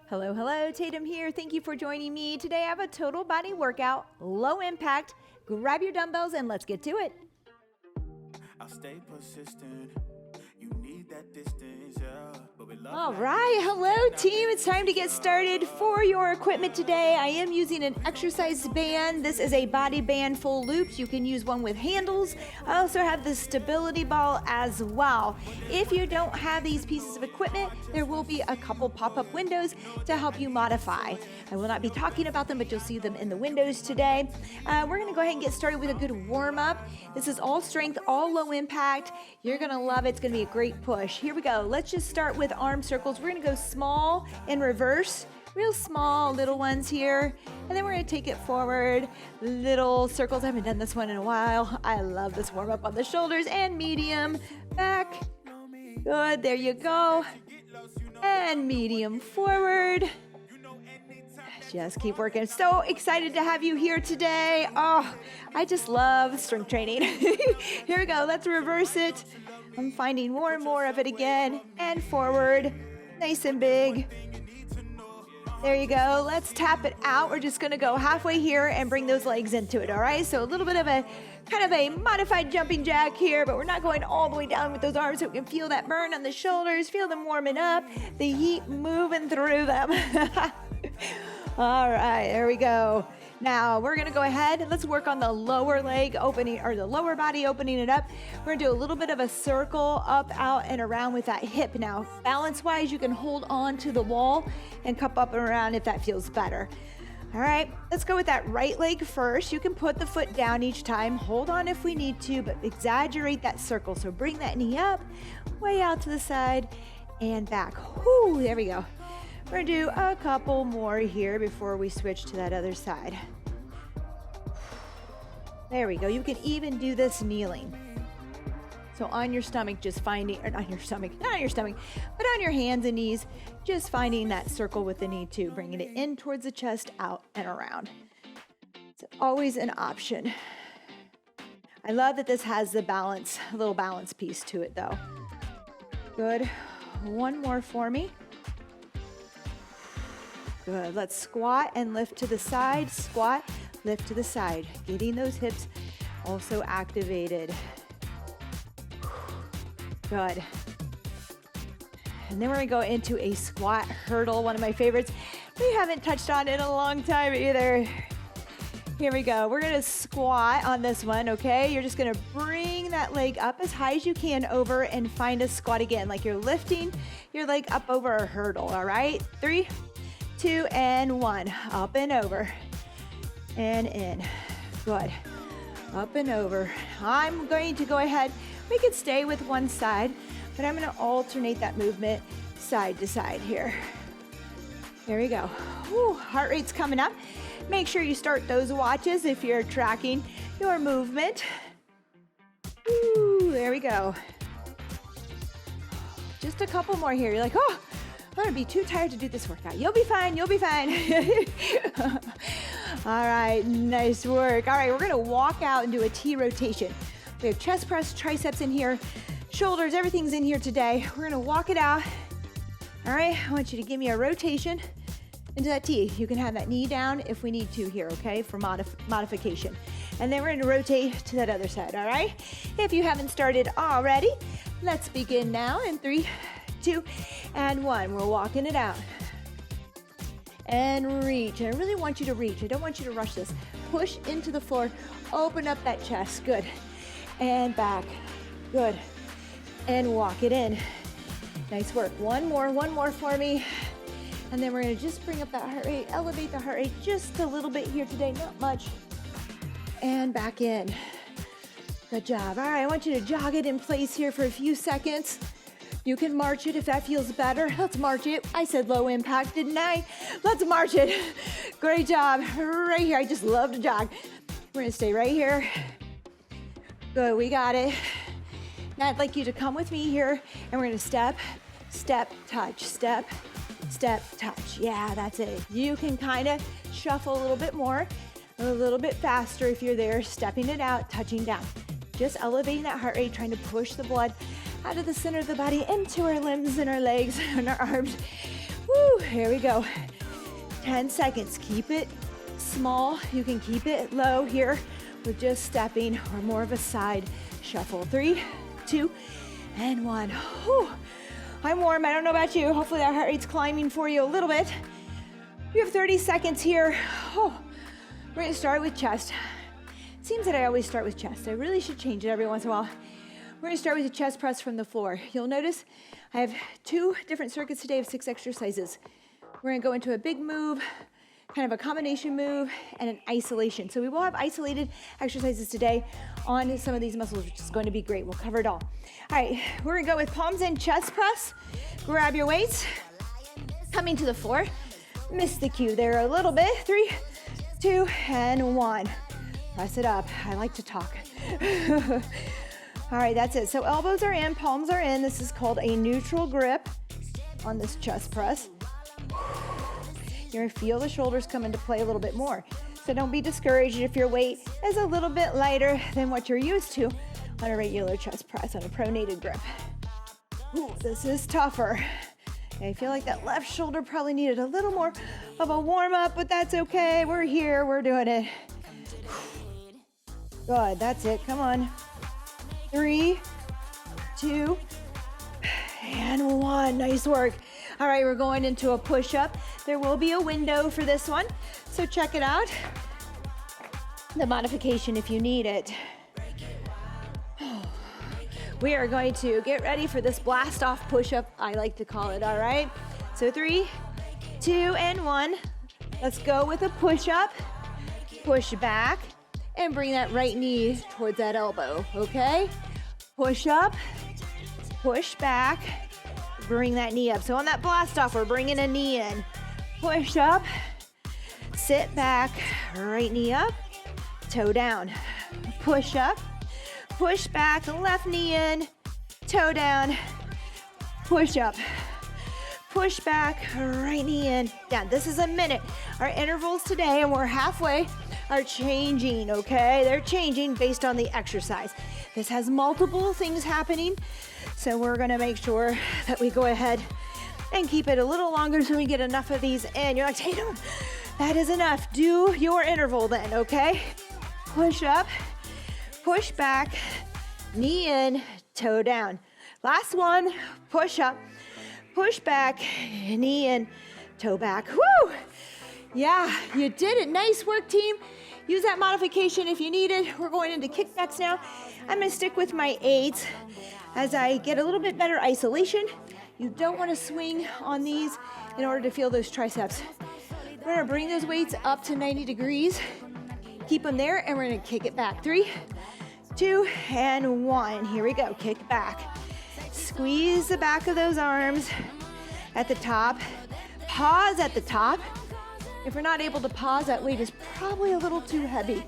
Hello, hello, Tatum here. Thank you for joining me. Today I have a total body workout, low impact. Grab your dumbbells and let's get to it. I'll stay persistent. You need that distance, yeah. But we love All right, hello team. It's time to get started. For your equipment today, I am using an exercise band. This is a body band full loops. You can use one with handles. I also have the stability ball as well. If you don't have these pieces of equipment, there will be a couple pop-up windows to help you modify. I will not be talking about them, but you'll see them in the windows today. We're gonna go ahead and get started with a good warm-up. This is all strength, all low impact. You're gonna love it. It's gonna be a great push. Here we go. Let's just start with arm circles. We're gonna go small in reverse, real small little ones here, and then we're gonna take it forward, little circles. I haven't done this one in a while. I love this warm up on the shoulders, and medium back. Good, there you go. And medium forward. Just keep working. So excited to have you here today. Oh, I just love strength training. Here we go. Let's reverse it. I'm finding more and more of it again. And forward. Nice and big. There you go. Let's tap it out. We're just going to go halfway here and bring those legs into it. All right. So a little bit of a kind of a modified jumping jack here, but we're not going all the way down with those arms, so we can feel that burn on the shoulders, feel them warming up, the heat moving through them. All right, there we go. Now we're gonna go ahead, let's work on the lower leg opening, or the lower body opening it up. We're gonna do a little bit of a circle up, out, and around with that hip. Now, balance-wise, you can hold on to the wall and cup up and around if that feels better. All right, let's go with that right leg first. You can put the foot down each time, hold on if we need to, but exaggerate that circle. So bring that knee up, way out to the side, and back. Whoo, there we go. We're gonna do a couple more here before we switch to that other side. There we go. You can even do this kneeling. So on your stomach, just finding, or not on your stomach, but on your hands and knees, just finding that circle with the knee too, bringing it in towards the chest, out and around. It's always an option. I love that this has the balance, a little balance piece to it though. Good. One more for me. Good. Let's squat and lift to the side. Squat, lift to the side. Getting those hips also activated. Good. And then we're going to go into a squat hurdle, one of my favorites. We haven't touched on it in a long time either. Here we go. We're going to squat on this one, okay? You're just going to bring that leg up as high as you can over and find a squat again, like you're lifting your leg up over a hurdle, all right? 3, 2, and 1. Up and over. And in. Good. Up and over. I'm going to go ahead. We could stay with one side, but I'm going to alternate that movement side to side here. There we go. Whew, heart rate's coming up. Make sure you start those watches if you're tracking your movement. Ooh, there we go. Just a couple more here. You're like, oh, I'm gonna be too tired to do this workout. You'll be fine, you'll be fine. All right, nice work. All right, we're gonna walk out and do a T rotation. We have chest press, triceps in here, shoulders, everything's in here today. We're gonna walk it out. All right, I want you to give me a rotation into that T. You can have that knee down if we need to here, okay, for modification. And then we're gonna rotate to that other side, all right? If you haven't started already, let's begin now in 3, 2, and 1. We're walking it out. And reach. I really want you to reach. I don't want you to rush this. Push into the floor. Open up that chest. Good. And back. Good. And walk it in. Nice work. One more for me. And then we're going to just bring up that heart rate. Elevate the heart rate just a little bit here today. Not much. And back in. Good job. All right. I want you to jog it in place here for a few seconds. You can march it if that feels better. Let's march it. I said low impact, didn't I? Let's march it. Great job. Right here. I just love to jog. We're going to stay right here. Good. We got it. Now I'd like you to come with me here, and we're going to step, step, touch, step, step, touch. Yeah, that's it. You can kind of shuffle a little bit more, a little bit faster if you're there, stepping it out, touching down. Just elevating that heart rate, trying to push the blood out of the center of the body into our limbs and our legs and our arms. Woo, here we go. 10 seconds, keep it small. You can keep it low here with just stepping or more of a side shuffle. 3, 2, and 1. Whew. I'm warm, I don't know about you. Hopefully that heart rate's climbing for you a little bit. We have 30 seconds here. Oh, we're gonna start with chest. It seems that I always start with chest. I really should change it every once in a while. We're gonna start with a chest press from the floor. You'll notice I have 2 different circuits today of 6 exercises. We're gonna go into a big move, kind of a combination move, and an isolation. So we will have isolated exercises today on some of these muscles, which is going to be great. We'll cover it all. All right, we're gonna go with palms in chest press. Grab your weights, coming to the floor. Missed the cue there a little bit. 3, 2, and 1. Press it up. I like to talk. All right, that's it. So elbows are in, palms are in. This is called a neutral grip on this chest press. You're gonna feel the shoulders come into play a little bit more. So don't be discouraged if your weight is a little bit lighter than what you're used to on a regular chest press, on a pronated grip. Ooh, this is tougher. I feel like that left shoulder probably needed a little more of a warm up, but that's okay. We're here, we're doing it. Good, that's it, come on. 3, 2, and 1, nice work. All right, we're going into a push-up. There will be a window for this one, so check it out. The modification if you need it. We are going to get ready for this blast-off push-up, I like to call it, all right? So 3, 2, and 1. Let's go with a push-up. Push back, and bring that right knee towards that elbow, okay? Push up, push back, bring that knee up. So on that blast-off, we're bringing a knee in. Push up, sit back, right knee up, toe down. Push up, push back, left knee in, toe down, push up, push back, right knee in, down. This is a minute. Our intervals today, and we're halfway, are changing, okay? They're changing based on the exercise. This has multiple things happening, so we're gonna make sure that we go ahead and keep it a little longer so we get enough of these in. You're like, Tatum, that is enough. Do your interval then, okay? Push up, push back, knee in, toe down. Last one, push up, push back, knee in, toe back. Woo! Yeah, you did it. Nice work, team. Use that modification if you need it. We're going into kickbacks now. I'm gonna stick with my 8s as I get a little bit better isolation. You don't wanna swing on these in order to feel those triceps. We're gonna bring those weights up to 90 degrees. Keep them there, and we're gonna kick it back. 3, 2, and 1. Here we go, kick back. Squeeze the back of those arms at the top. Pause at the top. If we're not able to pause, that weight is probably a little too heavy.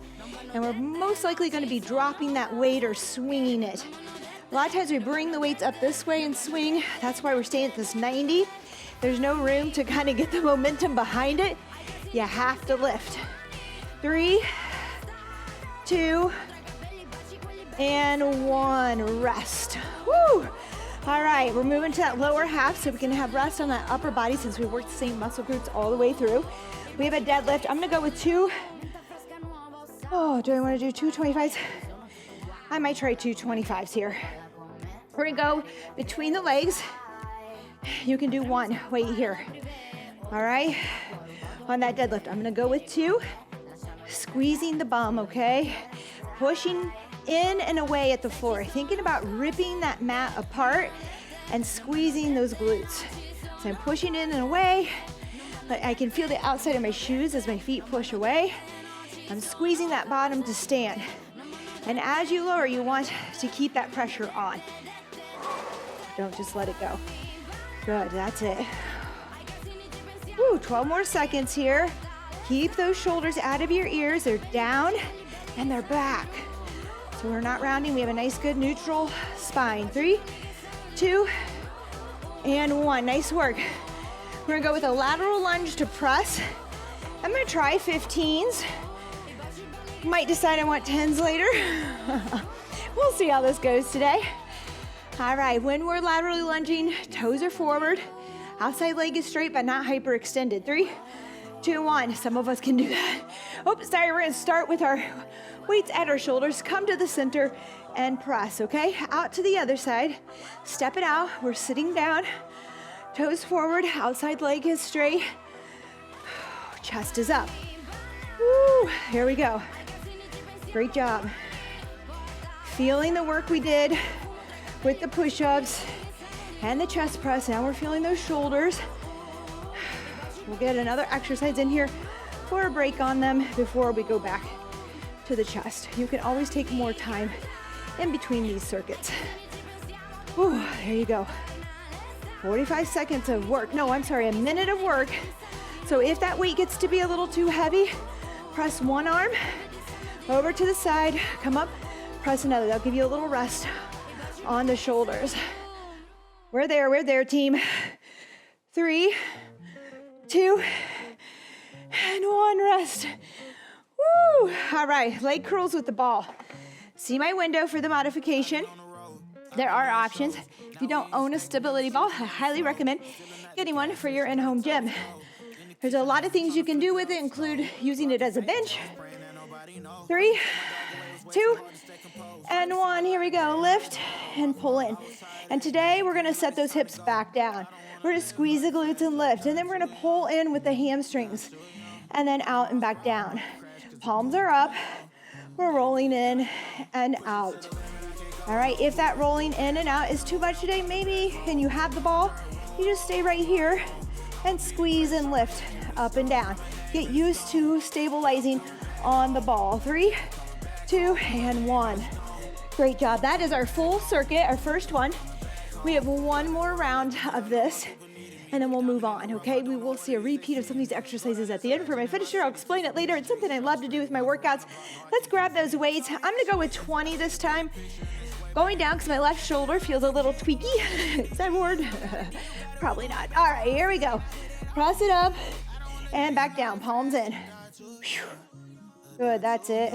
And we're most likely gonna be dropping that weight or swinging it. A lot of times we bring the weights up this way and swing. That's why we're staying at this 90. There's no room to kind of get the momentum behind it. You have to lift. 3, 2, and 1. Rest. Woo! All right, we're moving to that lower half so we can have rest on that upper body since we worked the same muscle groups all the way through. We have a deadlift. I'm gonna go with 2. Oh, do I wanna do 2 25s? I might try 2 25s here. We're gonna go between the legs. You can do 1 weight here. All right, on that deadlift, I'm gonna go with 2. Squeezing the bum, okay? Pushing in and away at the floor. Thinking about ripping that mat apart and squeezing those glutes. So I'm pushing in and away. I can feel the outside of my shoes as my feet push away. I'm squeezing that bottom to stand. And as you lower, you want to keep that pressure on. Don't just let it go. Good, that's it. Woo, 12 more seconds here. Keep those shoulders out of your ears. They're down and they're back. So we're not rounding. We have a nice, good, neutral spine. 3, 2, and 1. Nice work. We're gonna go with a lateral lunge to press. I'm gonna try 15s. Might decide I want 10s later. We'll see how this goes today. All right, when we're laterally lunging, toes are forward, Outside leg is straight, but not hyperextended. 3, 2, 1. Some of us can do that. Oh, sorry, we're gonna start with our weights at our shoulders. Come to the center and press, okay? Out to the other side. Step it out. We're sitting down. Toes forward, outside leg is straight. Chest is up. Woo, here we go. Great job. Feeling the work we did with the push-ups and the chest press. Now we're feeling those shoulders. We'll get another exercise in here for a break on them before we go back to the chest. You can always take more time in between these circuits. Ooh, there you go. 45 seconds of work. No, I'm sorry, a minute of work. So if that weight gets to be a little too heavy, press one arm over to the side, come up, press another. That'll give you a little rest on the shoulders. We're there, team. 3, 2, and 1, rest. Woo! All right, leg curls with the ball. See my window for the modification. There are options. If you don't own a stability ball, I highly recommend getting one for your in-home gym. There's a lot of things you can do with it, include using it as a bench. 3, 2, and 1. Here we go. Lift and pull in. And today we're gonna set those hips back down. We're gonna squeeze the glutes and lift, and then we're gonna pull in with the hamstrings, and then out and back down. Palms are up. We're rolling in and out. All right, if that rolling in and out is too much today, maybe, and you have the ball, you just stay right here and squeeze and lift up and down. Get used to stabilizing on the ball. 3, 2, and 1. Great job. That is our full circuit, our first one. We have one more round of this, and then we'll move on, okay? We will see a repeat of some of these exercises at the end. For my finisher, I'll explain it later. It's something I love to do with my workouts. Let's grab those weights. I'm gonna go with 20 this time. Going down because my left shoulder feels a little tweaky. Is that a word? Probably not. All right, here we go. Press it up and back down, palms in. Whew. Good, that's it.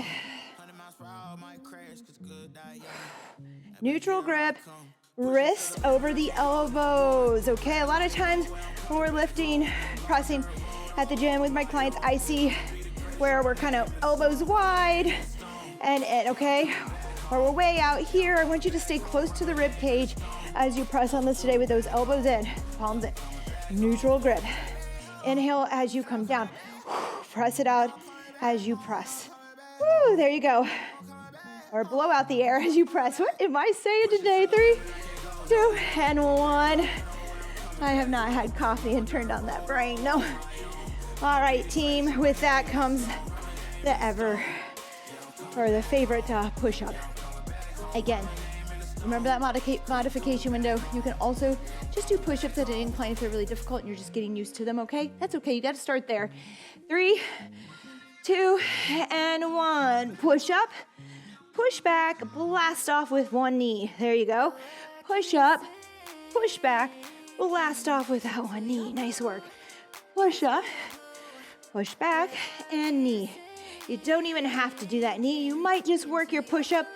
Neutral grip, wrist over the elbows, okay? A lot of times when we're lifting, pressing at the gym with my clients, I see where we're kind of elbows wide and okay? Or we're way out here. I want you to stay close to the rib cage as you press on this today with those elbows in, palms in. Neutral grip. Inhale as you come down. Press it out as you press. Woo, there you go. Or blow out the air as you press. What am I saying today? 3, 2, and 1. I have not had coffee and turned on that brain, no. All right, team, with that comes the favorite push-up. Again, remember that modification window. You can also just do push-ups at an incline if they're really difficult and you're just getting used to them, okay? That's okay, you gotta start there. 3, 2, and 1. Push up, push back, blast off with one knee. There you go. Push up, push back, blast off with that one knee. Nice work. Push up, push back, and knee. You don't even have to do that knee. You might just work your push-up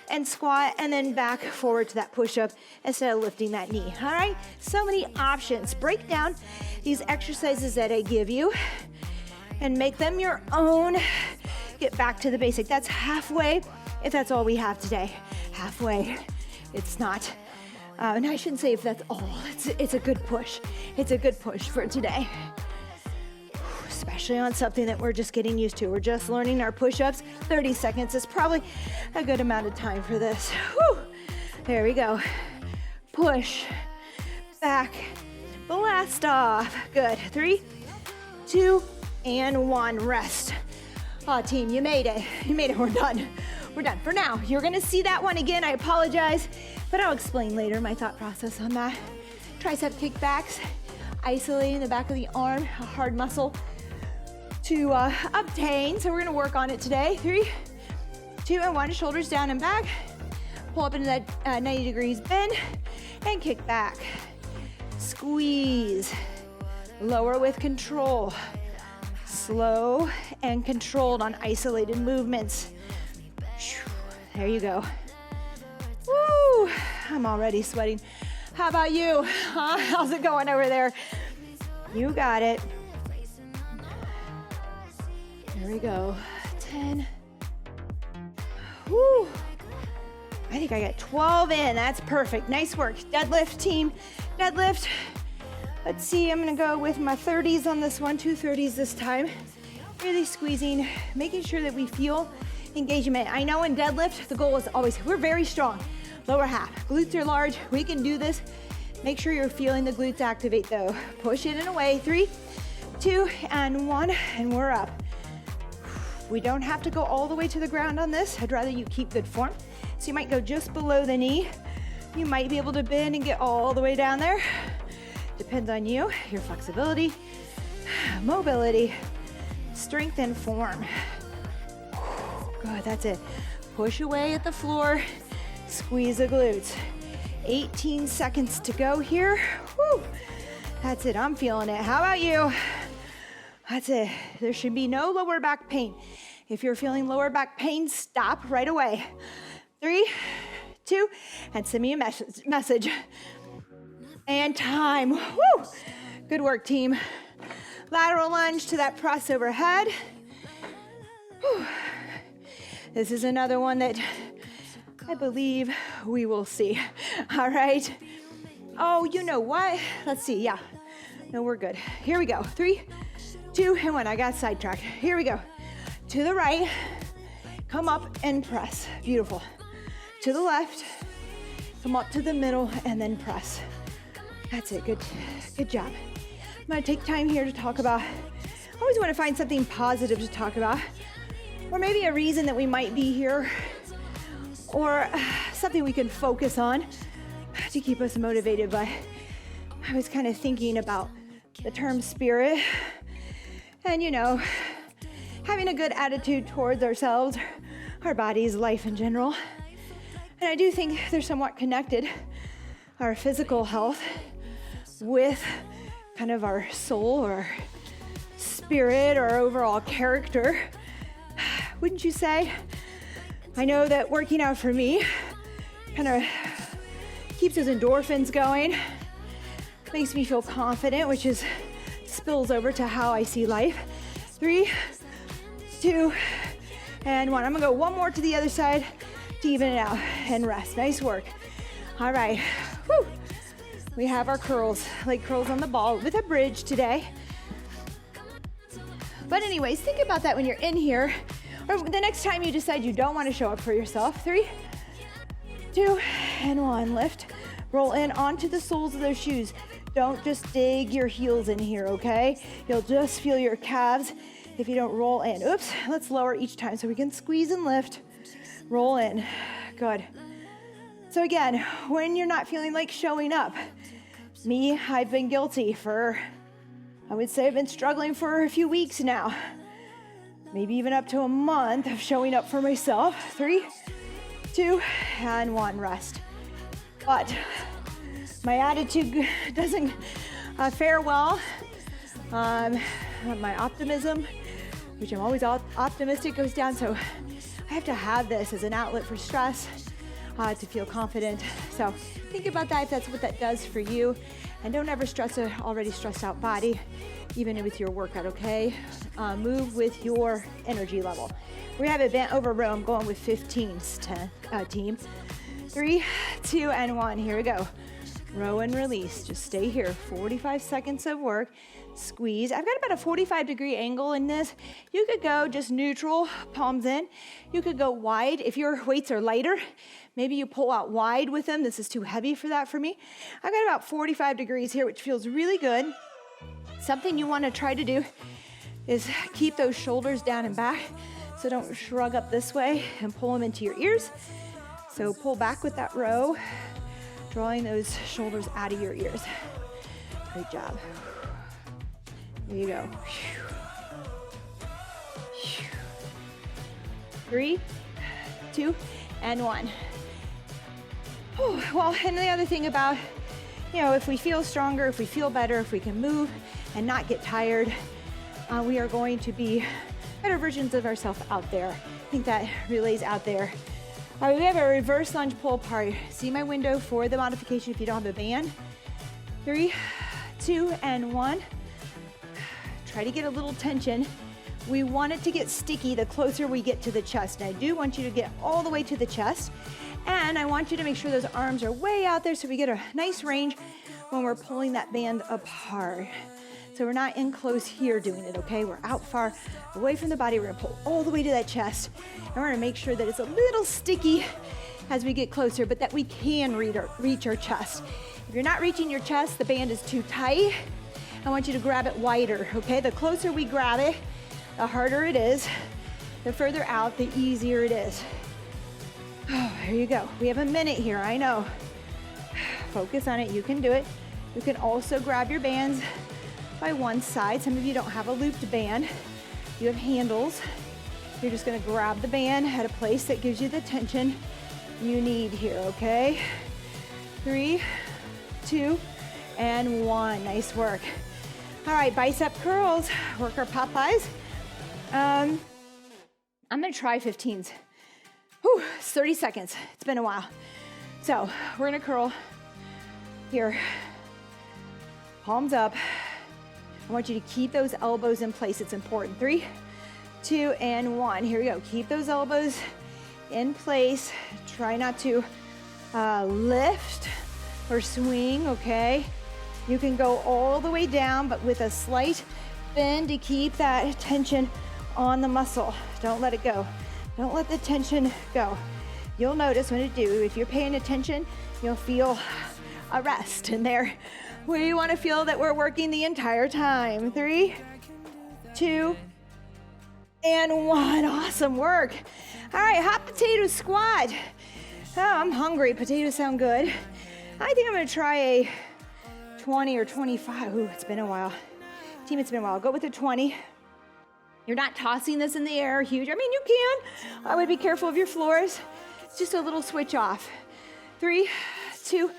and squat and then back forward to that push-up instead of lifting that knee, all right? So many options. Break down these exercises that I give you and make them your own. Get back to the basic. That's halfway if that's all we have today. Halfway. It's not. And I shouldn't say if that's all. It's a good push. It's a good push for today. Especially on something that we're just getting used to. We're just learning our push-ups. 30 seconds is probably a good amount of time for this. Whew. There we go. Push, back, blast off. Good. 3, 2, and 1. Rest. Oh, team, you made it. You made it. We're done. We're done for now. You're gonna see that one again. I apologize, but I'll explain later my thought process on that. Tricep kickbacks, isolating the back of the arm, a hard muscle to obtain. So we're gonna work on it today. 3, 2, and 1. Shoulders down and back. Pull up into that 90 degrees bend and kick back. Squeeze. Lower with control. Slow and controlled on isolated movements. There you go. Woo! I'm already sweating. How about you? How's it going over there? You got it. There we go. 10. Woo. I think I got 12 in. That's perfect. Nice work. Deadlift, team. Deadlift. Let's see. I'm going to go with my 30s on this one. 2 30s this time. Really squeezing, making sure that we feel engagement. I know in deadlift, the goal is always, we're very strong. Lower half. Glutes are large. We can do this. Make sure you're feeling the glutes activate though. Push it in away. 3, 2, and 1, and we're up. We don't have to go all the way to the ground on this. I'd rather you keep good form. So you might go just below the knee. You might be able to bend and get all the way down there. Depends on you, your flexibility, mobility, strength, and form. Good, that's it. Push away at the floor. Squeeze the glutes. 18 seconds to go here. Woo. That's it, I'm feeling it. How about you? That's it. There should be no lower back pain. If you're feeling lower back pain, stop right away. 3, 2, and send me a message. And time. Woo. Good work, team. Lateral lunge to that press overhead. Whew. This is another one that I believe we will see. All right. Oh, you know what? Let's see. Yeah. No, we're good. Here we go. 3, 2, and 1. I got sidetracked. Here we go. To the right. Come up and press. Beautiful. To the left. Come up to the middle and then press. That's it. Good job. I'm going to take time here to talk about, I always want to find something positive to talk about, or maybe a reason that we might be here, or something we can focus on to keep us motivated. But I was kind of thinking about the term spirit and, you know, having a good attitude towards ourselves, our bodies, life in general. And I do think they're somewhat connected, our physical health with kind of our soul or spirit or overall character. Wouldn't you say? I know that working out for me kind of keeps those endorphins going, makes me feel confident, which is spills over to how I see life. 3, 2, and 1. I'm gonna go one more to the other side to even it out and rest. Nice work. All right. Woo. We have our curls, leg curls on the ball with a bridge today. But anyways, think about that when you're in here, or the next time you decide you don't want to show up for yourself. 3, 2, and 1. Lift. Roll in onto the soles of those shoes. Don't just dig your heels in here, okay? You'll just feel your calves if you don't roll in. Oops, let's lower each time so we can squeeze and lift. Roll in. Good. So again, when you're not feeling like showing up, I've been guilty for, I would say I've been struggling for a few weeks now. Maybe even up to a month of showing up for myself. 3, 2, and 1, rest. But my attitude doesn't fare well. My optimism, which I'm always optimistic, goes down. So I have to have this as an outlet for stress. To feel confident. So think about that if that's what that does for you. And don't ever stress an already stressed out body, even with your workout, okay? Move with your energy level. We have it bent over row. I'm going with 15s, team. 3, 2, and 1. Here we go. Row and release. Just stay here. 45 seconds of work. Squeeze. I've got about a 45-degree angle in this. You could go just neutral, palms in. You could go wide. If your weights are lighter, maybe you pull out wide with them. This is too heavy for that for me. I've got about 45 degrees here, which feels really good. Something you want to try to do is keep those shoulders down and back. So don't shrug up this way and pull them into your ears. So pull back with that row, drawing those shoulders out of your ears. Great job. There you go. 3, 2, and 1. Well, and the other thing about, if we feel stronger, if we feel better, if we can move and not get tired, we are going to be better versions of ourselves out there. I think that relays out there. All right, we have a reverse lunge pull apart. See my window for the modification if you don't have a band. 3, 2, and 1. try to get a little tension. We want it to get sticky the closer we get to the chest. And I do want you to get all the way to the chest. And I want you to make sure those arms are way out there so we get a nice range when we're pulling that band apart. So we're not in close here doing it, okay? We're out far away from the body. We're gonna pull all the way to that chest. And we're gonna make sure that it's a little sticky as we get closer, but that we can reach our chest. If you're not reaching your chest, the band is too tight. I want you to grab it wider, okay? The closer we grab it, the harder it is. The further out, the easier it is. Oh, here you go. We have a minute here, I know. Focus on it, you can do it. You can also grab your bands by one side. Some of you don't have a looped band. You have handles. You're just gonna grab the band at a place that gives you the tension you need here, okay? 3, 2, and 1. Nice work. All right, bicep curls. Work our Popeyes. I'm gonna try 15s. Whew, it's 30 seconds. It's been a while. So we're gonna curl here. Palms up. I want you to keep those elbows in place. It's important. 3, 2, and 1. Here we go. Keep those elbows in place. Try not to lift or swing, okay? You can go all the way down, but with a slight bend to keep that tension on the muscle. Don't let it go. Don't let the tension go. You'll notice when you do, if you're paying attention, you'll feel a rest in there. We want to feel that we're working the entire time. 3, 2, and 1. Awesome work. All right, hot potato squat. Oh, I'm hungry. Potatoes sound good. I think I'm going to try a 20 or 25. Ooh, it's been a while. Team, it's been a while. Go with a 20. You're not tossing this in the air huge. I mean, you can. I would be careful of your floors. It's just a little switch off. 3, 2,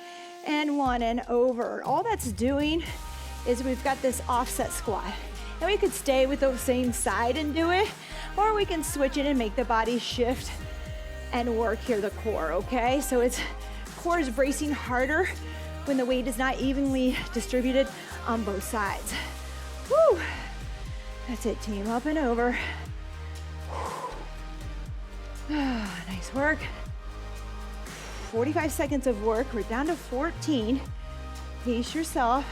and 1, and over. All that's doing is we've got this offset squat. And we could stay with the same side and do it, or we can switch it and make the body shift and work here the core, okay? So it's core is bracing harder when the weight is not evenly distributed on both sides. Woo! That's it, team. Up and over. Nice work. 45 seconds of work. We're down to 14. Pace yourself.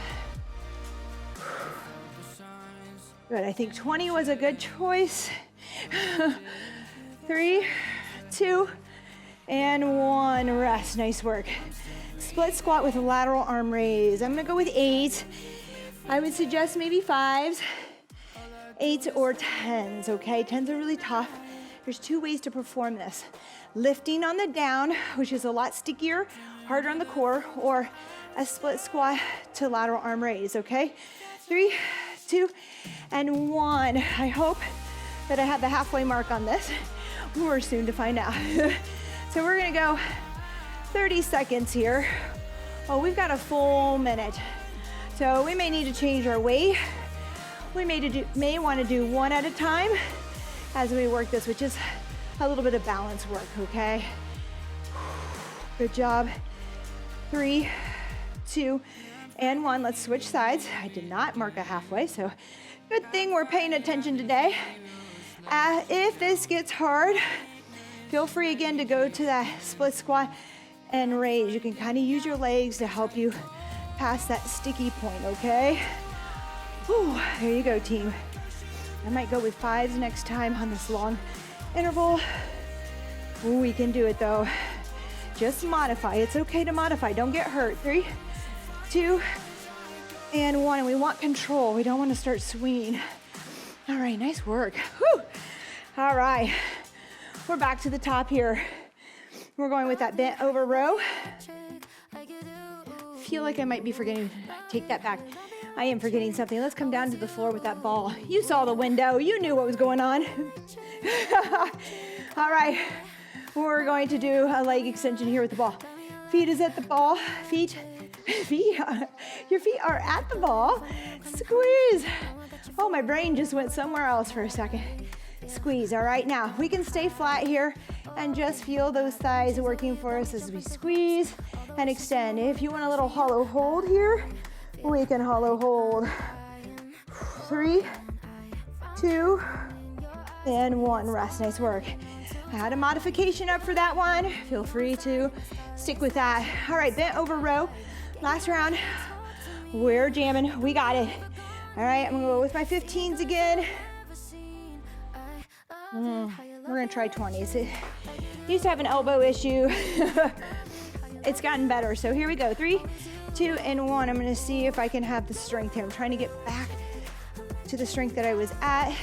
Good. I think 20 was a good choice. 3, 2, and 1. Rest. Nice work. Split squat with a lateral arm raise. I'm going to go with 8. I would suggest maybe 5s, 8s, or 10s, okay? 10s are really tough. There's 2 ways to perform this. Lifting on the down, which is a lot stickier, harder on the core, or a split squat to lateral arm raise, okay? 3, 2, and 1. I hope that I have the halfway mark on this. We're soon to find out. So we're gonna go 30 seconds here. Oh, we've got a full minute. So we may need to change our weight. We may want to do 1 at a time as we work this, which is a little bit of balance work, okay? Good job. 3, 2, and 1. Let's switch sides. I did not mark a halfway, so good thing we're paying attention today. If this gets hard, feel free again to go to that split squat and raise. You can kind of use your legs to help you pass that sticky point, okay? Whew, there you go, team. I might go with 5s next time on this long interval. Ooh, we can do it though. Just modify. It's okay to modify. Don't get hurt. 3, 2, and 1. And we want control. We don't want to start swinging. All right, nice work. Whew. All right, we're back to the top here. We're going with that bent over row. Feel like I might be forgetting. Take that back. I am forgetting something. Let's come down to the floor with that ball. You saw the window. You knew what was going on. All right, we're going to do a leg extension here with the ball. Feet is at the ball. Feet. Your feet are at the ball. Squeeze. Oh, my brain just went somewhere else for a second. Squeeze. All right, now we can stay flat here and just feel those thighs working for us as we squeeze and extend. If you want a little hollow hold here, we can hollow hold. 3, 2, and 1. Rest. Nice work. I had a modification up for that one. Feel free to stick with that. All right, bent over row. Last round. We're jamming. We got it. All right, I'm gonna go with my 15s again. We're gonna try 20s. I used to have an elbow issue. It's gotten better. So here we go. 3, 2, and 1. I'm gonna see if I can have the strength here. I'm trying to get back to the strength that I was at.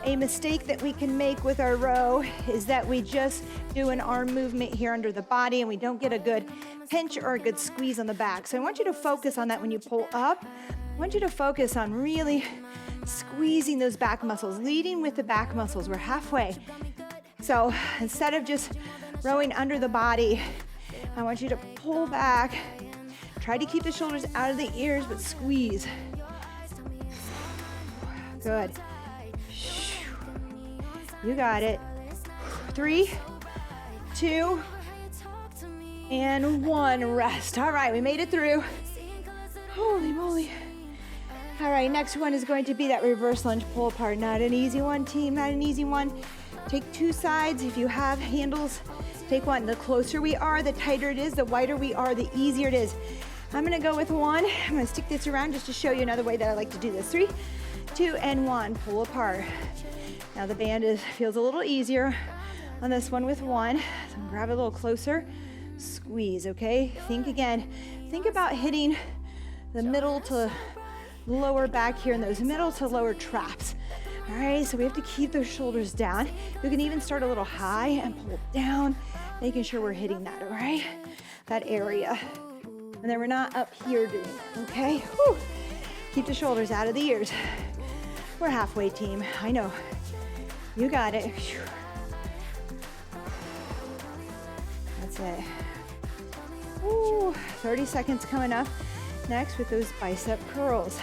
A mistake that we can make with our row is that we just do an arm movement here under the body and we don't get a good pinch or a good squeeze on the back. So I want you to focus on that when you pull up. I want you to focus on really squeezing those back muscles, leading with the back muscles. We're halfway. So instead of just rowing under the body, I want you to pull back. Try to keep the shoulders out of the ears, but squeeze. Good. You got it. 3, 2, and 1. Rest. All right, we made it through. Holy moly. All right, next one is going to be that reverse lunge pull apart. Not an easy one, team, not an easy one. Take 2 sides. If you have handles, take 1. The closer we are, the tighter it is. The wider we are, the easier it is. I'm gonna go with 1. I'm gonna stick this around just to show you another way that I like to do this. 3, 2, and 1. Pull apart. Now the band feels a little easier on this one with 1. So I'm gonna grab it a little closer. Squeeze, okay? Think again. Think about hitting the middle to lower back here in those middle to lower traps. All right, so we have to keep those shoulders down. You can even start a little high and pull down, making sure we're hitting that, all right? That area. And then we're not up here doing it, okay? Whew. Keep the shoulders out of the ears. We're halfway, team. I know. You got it. That's it. Ooh, 30 seconds coming up. Next with those bicep curls.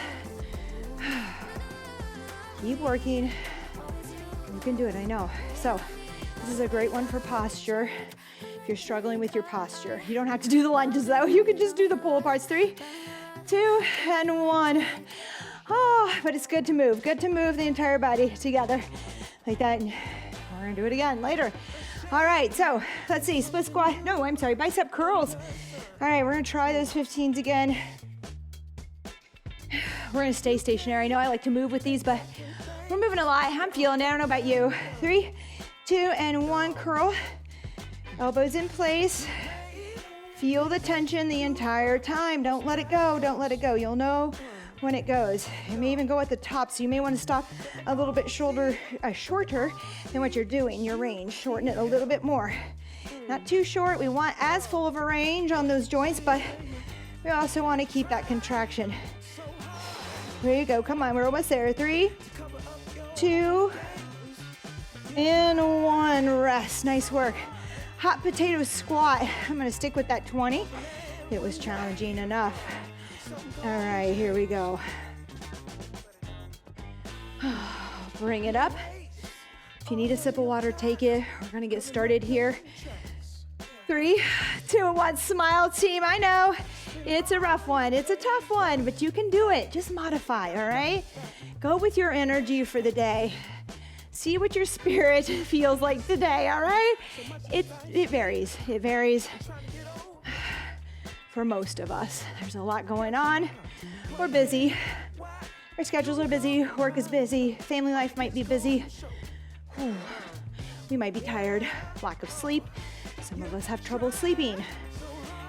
Keep working. You can do it, I know. So this is a great one for posture. If you're struggling with your posture, you don't have to do the lunges though. You can just do the pull aparts. 3, 2, and 1. Oh, but it's good to move. Good to move the entire body together like that. We're gonna do it again later. All right, so let's see, split squat. No, I'm sorry, bicep curls. All right, we're gonna try those 15s again. We're gonna stay stationary. I know I like to move with these, but we're moving a lot. I'm feeling it, I don't know about you. 3, 2, and 1, curl. Elbows in place. Feel the tension the entire time. Don't let it go, don't let it go. You'll know when it goes. It may even go at the top, so you may want to stop a little bit shorter than what you're doing, your range. Shorten it a little bit more. Not too short. We want as full of a range on those joints, but we also want to keep that contraction. There you go. Come on, we're almost there. 3, 2, and 1. Rest. Nice work. Hot potato squat. I'm going to stick with that 20. It was challenging enough. All right, here we go. Bring it up. If you need a sip of water, take it. We're gonna get started here. 3, 2, and 1. Smile, team. I know it's a rough one. It's a tough one, but you can do it. Just modify, all right? Go with your energy for the day. See what your spirit feels like today, all right? It varies. It varies. For most of us, there's a lot going on. We're busy. Our schedules are busy. Work is busy. Family life might be busy. Whew. We might be tired. Lack of sleep. Some of us have trouble sleeping.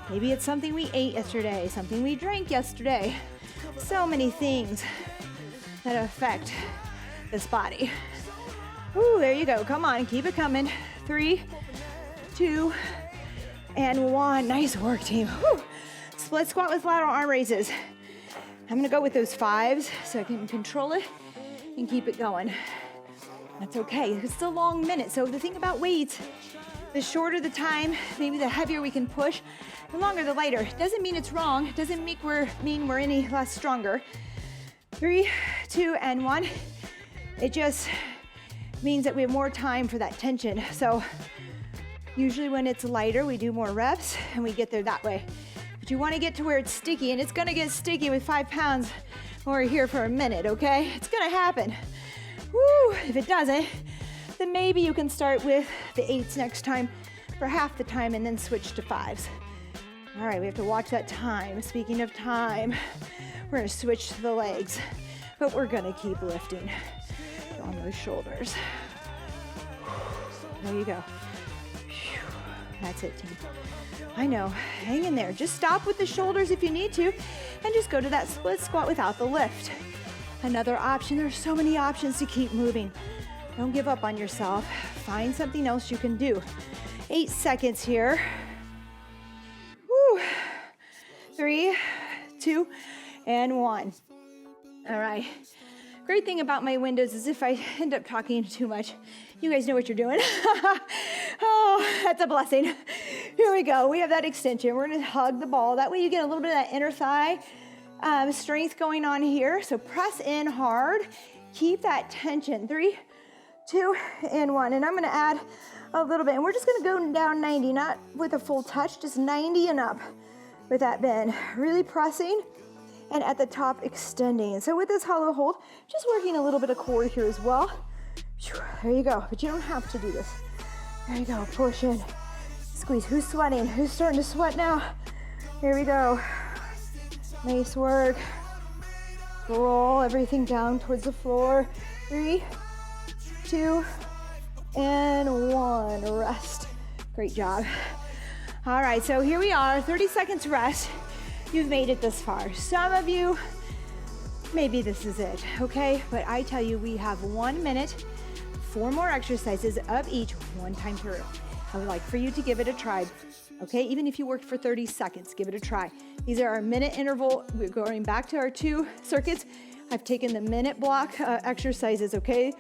Maybe it's something we ate yesterday, something we drank yesterday. So many things that affect this body. Ooh, there you go. Come on, keep it coming. 3, 2, and 1. Nice work, team. Whew. Split squat with lateral arm raises. I'm gonna go with those 5s so I can control it and keep it going. That's okay. It's a long minute. So the thing about weights, the shorter the time, maybe the heavier we can push, the longer the lighter. Doesn't mean it's wrong. Doesn't mean we're any less stronger. 3, 2, and 1. It just means that we have more time for that tension. So usually when it's lighter, we do more reps and we get there that way. But you want to get to where it's sticky, and it's going to get sticky with 5 pounds when we're here for a minute, okay? It's going to happen. Woo, if it doesn't, then maybe you can start with the 8s next time for half the time and then switch to 5s. All right, we have to watch that time. Speaking of time, we're gonna switch to the legs, but we're gonna keep lifting on those shoulders. There you go. That's it, team. I know, hang in there. Just stop with the shoulders if you need to, and just go to that split squat without the lift. Another option, there's so many options to keep moving. Don't give up on yourself. Find something else you can do. 8 seconds here. Woo. 3, 2, and 1. All right. Great thing about my windows is if I end up talking too much, you guys know what you're doing. Oh, that's a blessing. Here we go. We have that extension. We're going to hug the ball. That way you get a little bit of that inner thigh strength going on here. So press in hard. Keep that tension. 3, 2, and 1. And I'm going to add a little bit. And we're just going to go down 90, not with a full touch, just 90 and up with that bend. Really pressing. And at the top, extending. And so with this hollow hold, just working a little bit of core here as well. There you go. But you don't have to do this. There you go. Push in. Squeeze. Who's sweating? Who's starting to sweat now? Here we go. Nice work. Roll everything down towards the floor. 3, 2, and 1. Rest. Great job. All right, so here we are. 30 seconds rest. You've made it this far. Some of you, maybe this is it, okay? But I tell you, we have 1 minute, 4 more exercises of each, 1 time through. I would like for you to give it a try, okay? Even if you worked for 30 seconds, give it a try. These are our minute interval. We're going back to our 2 circuits. I've taken the minute block exercises, okay?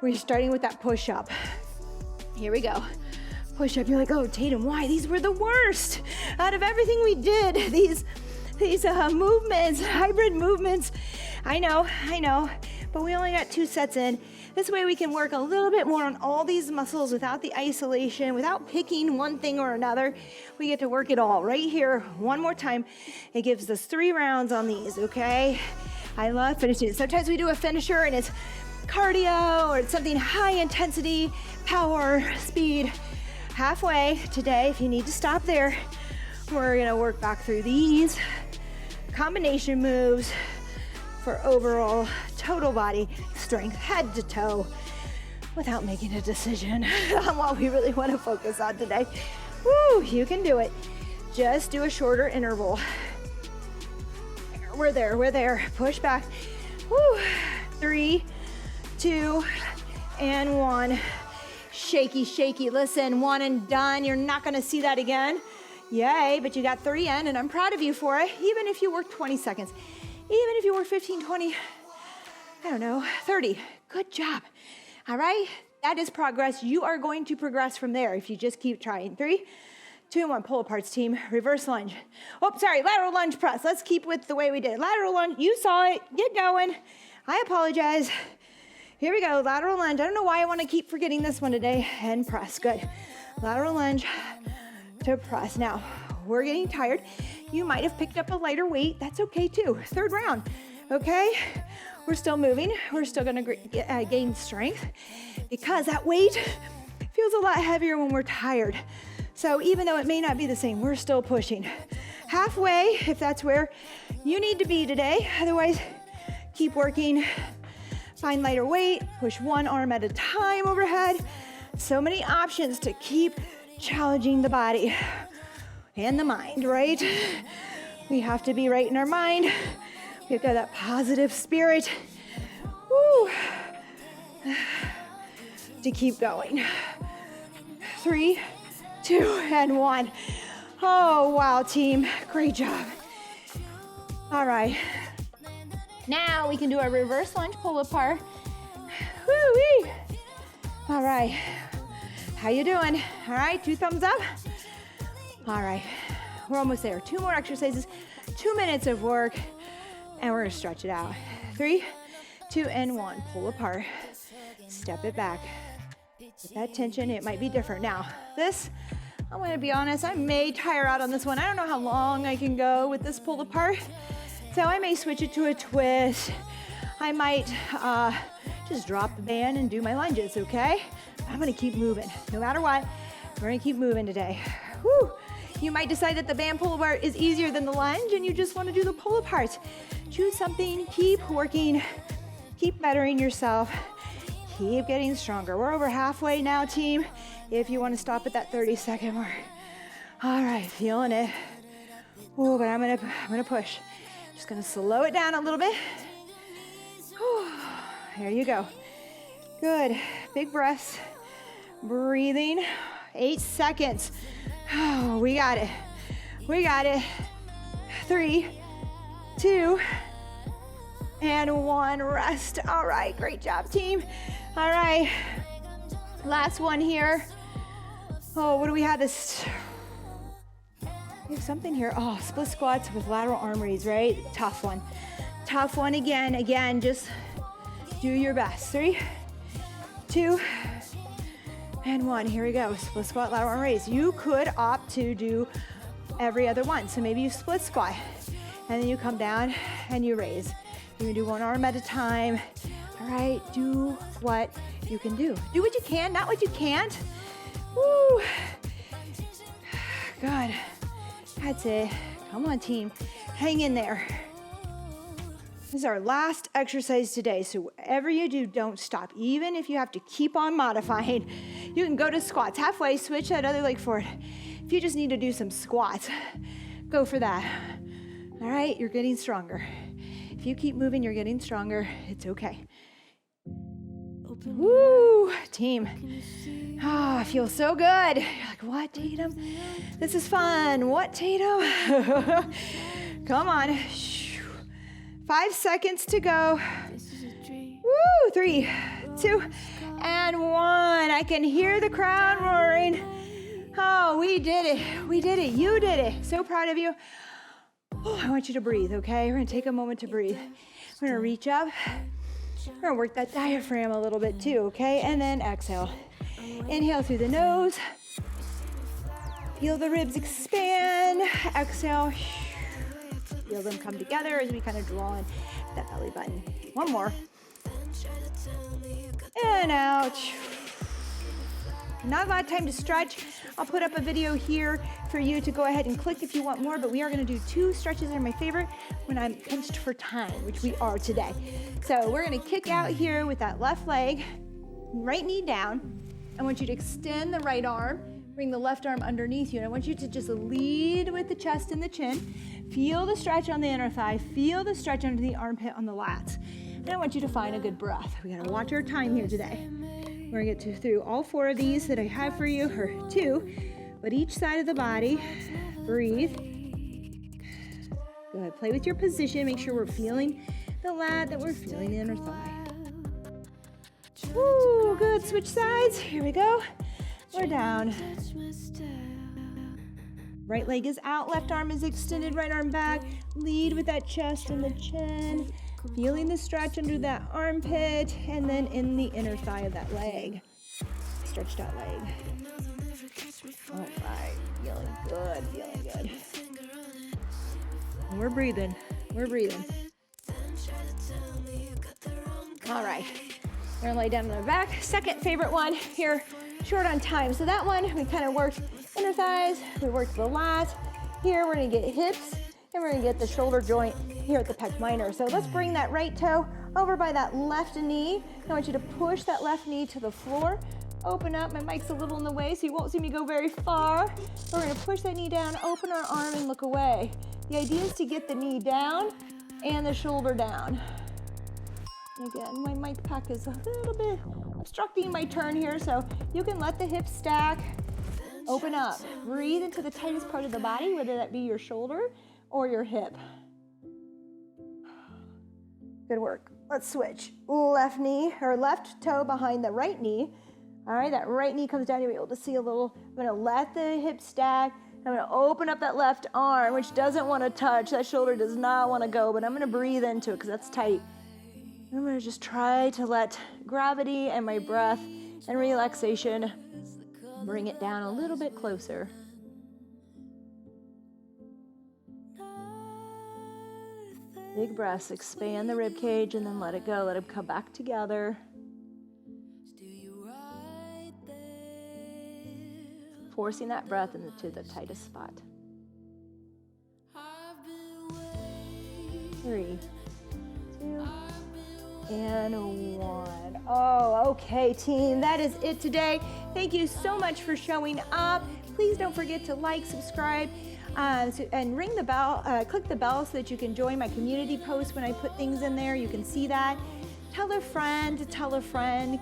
We're starting with that push-up. Here we go. Push-up. You're like, oh, Tatum, why? These were the worst out of everything we did. These movements, hybrid movements. I know, but we only got 2 sets in. This way we can work a little bit more on all these muscles without the isolation, without picking one thing or another. We get to work it all right here. One more time. It gives us 3 rounds on these, okay? I love finishing. Sometimes we do a finisher and it's cardio or it's something high intensity, power, speed. Halfway today, if you need to stop there, we're gonna work back through these combination moves for overall total body strength, head to toe, without making a decision on what we really want to focus on today. Woo, you can do it. Just do a shorter interval. We're there. Push back. Woo. 3, 2, and 1. Shaky. Listen, 1 and done. You're not gonna see that again. Yay, but you got 3 in, and I'm proud of you for it. Even if you work 20 seconds, even if you work 15, 20, I don't know, 30. Good job. All right, that is progress. You are going to progress from there if you just keep trying. 3, 2, and 1. Pull aparts, team. Reverse lunge. Oh, sorry, lateral lunge press. Let's keep with the way we did. Lateral lunge, you saw it. Get going. I apologize. Here we go, lateral lunge. I don't know why I want to keep forgetting this one today. And press, good. Lateral lunge to press. Now, we're getting tired. You might have picked up a lighter weight. That's okay too. 3rd round, okay? We're still moving. We're still gonna gain strength because that weight feels a lot heavier when we're tired. So even though it may not be the same, we're still pushing. Halfway, if that's where you need to be today. Otherwise, keep working. Find lighter weight, push 1 arm at a time overhead. So many options to keep challenging the body and the mind, right? We have to be right in our mind. We have to have that positive spirit. Woo. To keep going. 3, 2, and 1. Oh, wow, team. Great job. All right. Now we can do a reverse lunge pull apart. Woo-wee. All right. How you doing? All right, 2 thumbs up. All right, we're almost there. 2 more exercises, 2 minutes of work, and we're gonna stretch it out. 3, 2, and 1. Pull apart. Step it back. With that tension, it might be different. Now, this, I'm gonna be honest, I may tire out on this one. I don't know how long I can go with this pull apart. So I may switch it to a twist. I might just drop the band and do my lunges, okay? I'm gonna keep moving, no matter what. We're gonna keep moving today. Woo! You might decide that the band pull-apart is easier than the lunge and you just wanna do the pull-apart. Choose something, keep working, keep bettering yourself, keep getting stronger. We're over halfway now, team, if you wanna stop at that 30-second mark. All right, feeling it. Oh, but I'm gonna push. Just gonna slow it down a little bit. Whew. There you go. Good, big breaths. Breathing, 8 seconds. Oh, we got it. We got it. 3, 2, and 1. Rest. All right, great job, team. All right, last one here. Oh, what do we have this? We have something here. Oh, split squats with lateral arm raise, right? Tough one. Tough one again. Again, just do your best. 3, 2, and 1. Here we go. Split squat, lateral arm raise. You could opt to do every other one. So maybe you split squat, and then you come down and you raise. You can do one arm at a time. All right, do what you can do. Do what you can, not what you can't. Woo. Good. That's it. Come on, team. Hang in there. This is our last exercise today, so whatever you do, don't stop. Even if you have to keep on modifying, you can go to squats. Halfway, switch that other leg forward. If you just need to do some squats, go for that. All right, you're getting stronger. If you keep moving, you're getting stronger. It's okay. Woo, team. Ah, I feel so good. You're like, what, Tatum? This is fun. What, Tatum? Come on. 5 seconds to go. Woo, 3, 2, and 1. I can hear the crowd roaring. Oh, we did it. We did it. You did it. So proud of you. Oh, I want you to breathe, okay? We're gonna take a moment to breathe. We're gonna reach up. We're gonna work that diaphragm a little bit too, okay? And then exhale. Inhale through the nose. Feel the ribs expand. Exhale. Feel them come together as we kind of draw in that belly button. One more. And out. Not a lot of time to stretch. I'll put up a video here for you to go ahead and click if you want more, but we are gonna do 2 stretches that are my favorite when I'm pinched for time, which we are today. So we're gonna kick out here with that left leg, right knee down. I want you to extend the right arm, bring the left arm underneath you, and I want you to just lead with the chest and the chin. Feel the stretch on the inner thigh, feel the stretch under the armpit on the lats. And I want you to find a good breath. We gotta watch our time here today. We're gonna get through all 4 of these that I have for you, or 2, but each side of the body. Breathe. Go ahead, play with your position. Make sure we're feeling the lat, that we're feeling the inner thigh. Woo, good, switch sides. Here we go. We're down. Right leg is out, left arm is extended, right arm back. Lead with that chest and the chin. Feeling the stretch under that armpit and then in the inner thigh of that leg. Stretched out leg. All right, feeling good, feeling good. And we're breathing, we're breathing. All right, we're gonna lay down on our back. Second favorite one here, short on time. So that one, we kind of worked inner thighs, we worked the lats. Here, we're gonna get hips, and we're gonna get the shoulder joint here at the pec minor. So let's bring that right toe over by that left knee. I want you to push that left knee to the floor. Open up, my mic's a little in the way, so you won't see me go very far. We're gonna push that knee down, open our arm, and look away. The idea is to get the knee down and the shoulder down. Again, my mic pack is a little bit obstructing my turn here, so you can let the hips stack. Open up, breathe into the tightest part of the body, whether that be your shoulder or your hip. Good work. Let's switch. Left knee, or left toe behind the right knee. All right, that right knee comes down, you'll be able to see a little. I'm gonna let the hip stack. I'm gonna open up that left arm, which doesn't wanna touch. That shoulder does not wanna go, but I'm gonna breathe into it because that's tight. I'm gonna just try to let gravity and my breath and relaxation bring it down a little bit closer. Big breaths, expand the rib cage and then let it go. Let it come back together. forcing that breath into the tightest spot. 3, 2, and 1. Oh, okay, team, that is it today. Thank you so much for showing up. Please don't forget to like, subscribe, and ring the bell, click the bell so that you can join my community posts when I put things in there. You can see that. Tell a friend to tell a friend.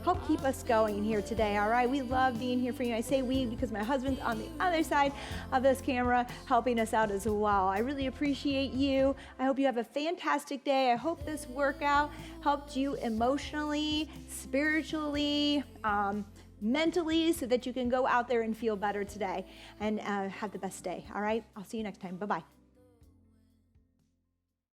Help keep us going here today, all right? We love being here for you. I say we because my husband's on the other side of this camera helping us out as well. I really appreciate you. I hope you have a fantastic day. I hope this workout helped you emotionally, spiritually, mentally, so that you can go out there and feel better today and have the best day, all right? I'll see you next time. Bye-bye.